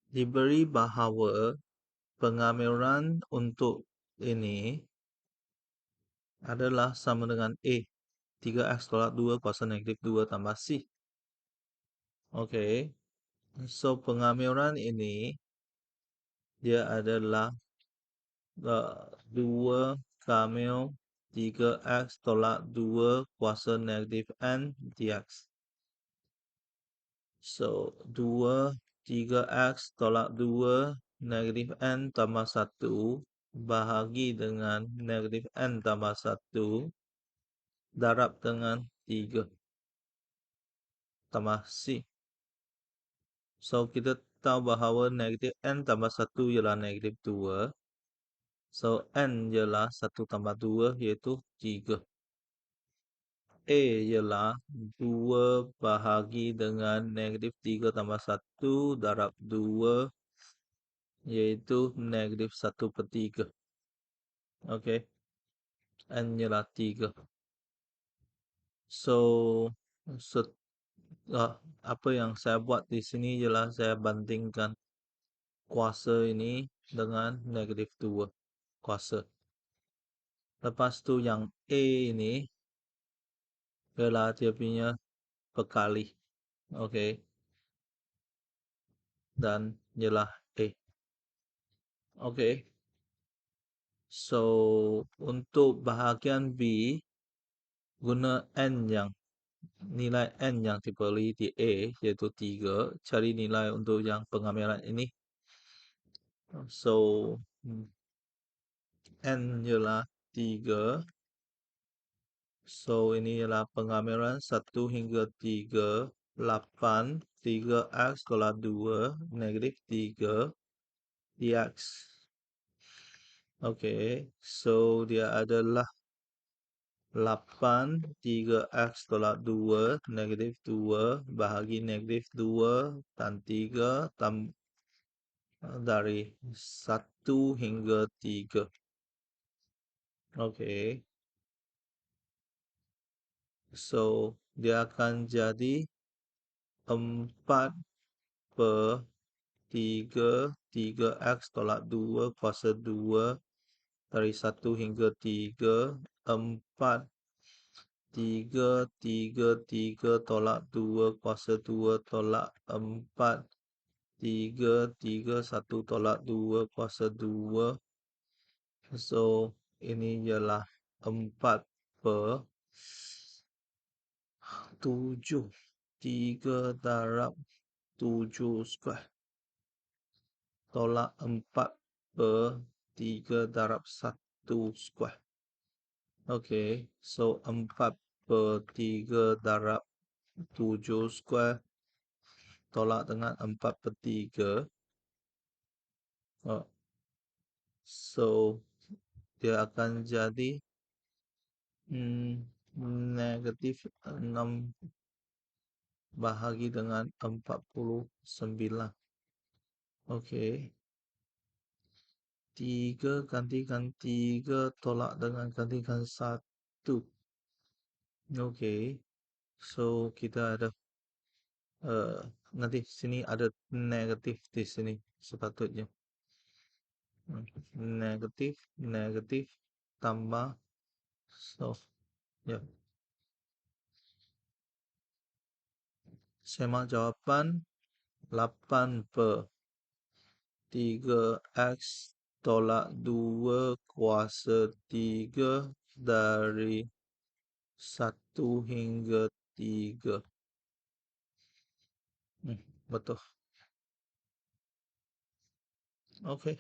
diberi bahawa pengamiran untuk ini adalah sama dengan A. 3x tolak 2 kuasa negatif 2 tambah C. Okey. So, pengamiran ini dia adalah 2 kamil 3x tolak 2 kuasa negatif N dx. So, 2 3x tolak 2 negatif N tambah 1 bahagi dengan negatif N tambah 1 darab dengan 3 tambah C. So, kita tahu bahawa negatif N tambah 1 ialah negatif 2. So, N ialah 1 tambah 2 iaitu 3. A ialah 2 bahagi dengan negatif 3 tambah 1 darab 2 iaitu negatif 1/3. Okey. N ialah 3. So, apa yang saya buat di sini ialah saya bandingkan kuasa ini dengan negatif 2 kuasa. Lepas tu yang A ini ialah dia punya perkali. Okey. Dan ialah A. Okey. So, untuk bahagian B, guna nilai N yang diberi di A, iaitu 3. Cari nilai untuk yang pengamiran ini. So, N ialah 3. So, ini ialah pengamiran 1 hingga 3, 8, 3x tolak 2, negatif 3, dx. Okey, so dia adalah 8, 3x tolak 2, negatif 2, bahagi negatif 2, dan 3, dari 1 hingga 3. Okey. So, dia akan jadi 4 per 3, 3x tolak 2 kuasa 2 dari 1 hingga 3, 4, 3, 3, 3 tolak 2 kuasa 2 tolak 4, 3, 3, 1 tolak 2 kuasa 2. So, ini ialah 4 per 7. 3 darab 7 square. Tolak 4 per 3 darab 1 square. Okey, so 4 per 3 darab 7 square tolak dengan 4/3. So, dia akan jadi negatif 6 bahagi dengan 49. Okey. 3 gantikan 3 tolak dengan gantikan 1. Okey. So, kita ada nanti sini ada negatif di sini sepatutnya. Negatif, negatif, tambah. So, ya. Semak jawapan 8 per 3x tolak 2 kuasa 3 dari 1 hingga 3. Betul. Okey.